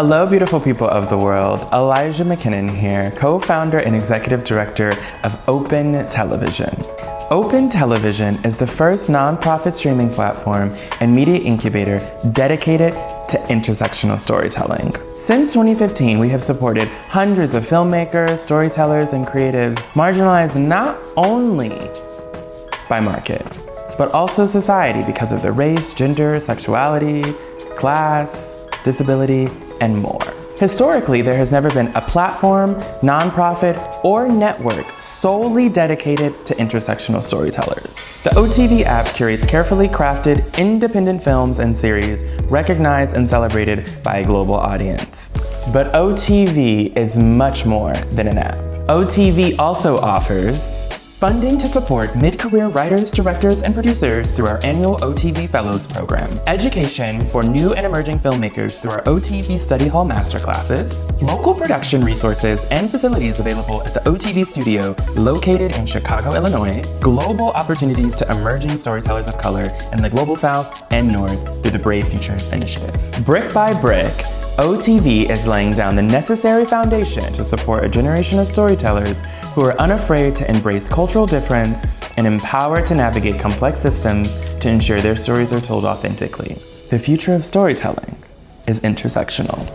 Hello, beautiful people of the world. Elijah McKinnon here, co-founder and executive director of Open Television. Open Television is the first nonprofit streaming platform and media incubator dedicated to intersectional storytelling. Since 2015, we have supported hundreds of filmmakers, storytellers, and creatives marginalized not only by market, but also society because of their race, gender, sexuality, class, disability, and more. Historically, there has never been a platform, nonprofit, or network solely dedicated to intersectional storytellers. The OTV app curates carefully crafted, independent films and series recognized and celebrated by a global audience. But OTV is much more than an app. OTV also offers funding to support mid-career writers, directors, and producers through our annual OTV Fellows Program, education for new and emerging filmmakers through our OTV Study Hall Masterclasses, local production resources and facilities available at the OTV Studio located in Chicago, Illinois, global opportunities to emerging storytellers of color in the Global South and North through the Brave Futures Initiative. Brick by brick, OTV is laying down the necessary foundation to support a generation of storytellers who are unafraid to embrace cultural difference and empowered to navigate complex systems to ensure their stories are told authentically. The future of storytelling is intersectional.